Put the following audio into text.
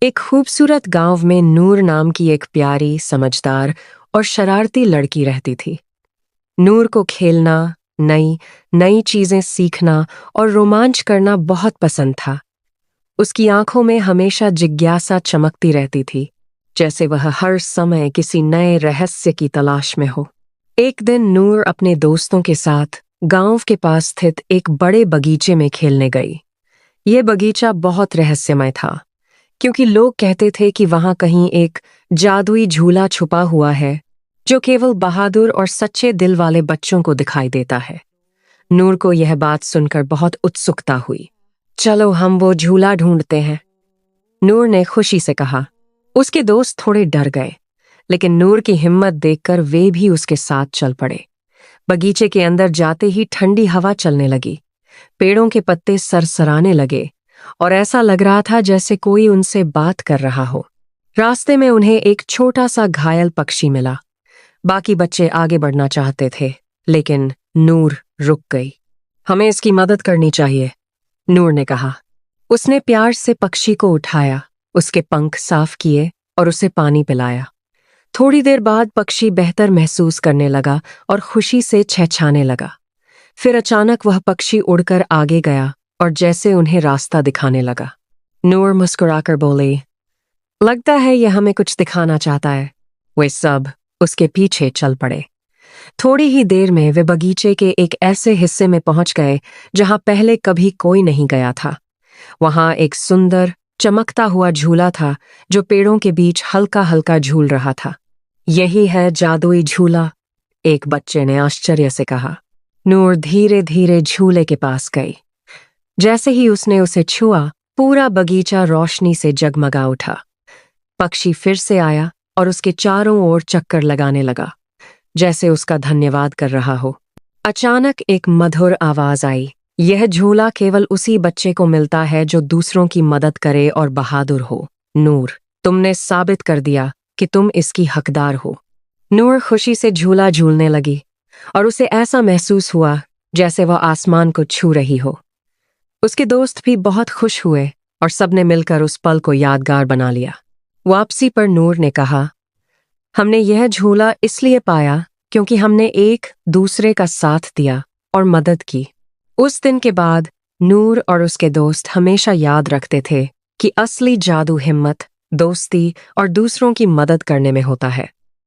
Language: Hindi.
एक खूबसूरत गांव में नूर नाम की एक प्यारी, समझदार और शरारती लड़की रहती थी। नूर को खेलना, नई नई चीजें सीखना और रोमांच करना बहुत पसंद था। उसकी आंखों में हमेशा जिज्ञासा चमकती रहती थी, जैसे वह हर समय किसी नए रहस्य की तलाश में हो। एक दिन नूर अपने दोस्तों के साथ गांव के पास स्थित एक बड़े बगीचे में खेलने गई। यह बगीचा बहुत रहस्यमय था, क्योंकि लोग कहते थे कि वहां कहीं एक जादुई झूला छुपा हुआ है जो केवल बहादुर और सच्चे दिल वाले बच्चों को दिखाई देता है। नूर को यह बात सुनकर बहुत उत्सुकता हुई। चलो हम वो झूला ढूंढते हैं, नूर ने खुशी से कहा। उसके दोस्त थोड़े डर गए, लेकिन नूर की हिम्मत देखकर वे भी उसके साथ चल पड़े। बगीचे के अंदर जाते ही ठंडी हवा चलने लगी, पेड़ों के पत्ते सरसराने लगे और ऐसा लग रहा था जैसे कोई उनसे बात कर रहा हो। रास्ते में उन्हें एक छोटा सा घायल पक्षी मिला। बाकी बच्चे आगे बढ़ना चाहते थे, लेकिन नूर रुक गई। हमें इसकी मदद करनी चाहिए, नूर ने कहा। उसने प्यार से पक्षी को उठाया, उसके पंख साफ किए और उसे पानी पिलाया। थोड़ी देर बाद पक्षी बेहतर महसूस करने लगा और खुशी से छहछाने लगा। फिर अचानक वह पक्षी उड़कर आगे गया और जैसे उन्हें रास्ता दिखाने लगा। नूर मुस्कुराकर बोली, लगता है यह हमें कुछ दिखाना चाहता है। वे सब उसके पीछे चल पड़े। थोड़ी ही देर में वे बगीचे के एक ऐसे हिस्से में पहुंच गए जहां पहले कभी कोई नहीं गया था। वहां एक सुंदर चमकता हुआ झूला था जो पेड़ों के बीच हल्का हल्का झूल रहा था। यही है जादुई झूला, एक बच्चे ने आश्चर्य से कहा। नूर धीरे धीरे झूले के पास गई। जैसे ही उसने उसे छुआ, पूरा बगीचा रोशनी से जगमगा उठा। पक्षी फिर से आया और उसके चारों ओर चक्कर लगाने लगा, जैसे उसका धन्यवाद कर रहा हो। अचानक एक मधुर आवाज आई, यह झूला केवल उसी बच्चे को मिलता है जो दूसरों की मदद करे और बहादुर हो। नूर, तुमने साबित कर दिया कि तुम इसकी हकदार हो। नूर खुशी से झूला झूलने लगी और उसे ऐसा महसूस हुआ जैसे वह आसमान को छू रही हो। उसके दोस्त भी बहुत खुश हुए और सबने मिलकर उस पल को यादगार बना लिया। वापसी पर नूर ने कहा, हमने यह झूला इसलिए पाया क्योंकि हमने एक दूसरे का साथ दिया और मदद की। उस दिन के बाद नूर और उसके दोस्त हमेशा याद रखते थे कि असली जादू हिम्मत, दोस्ती और दूसरों की मदद करने में होता है।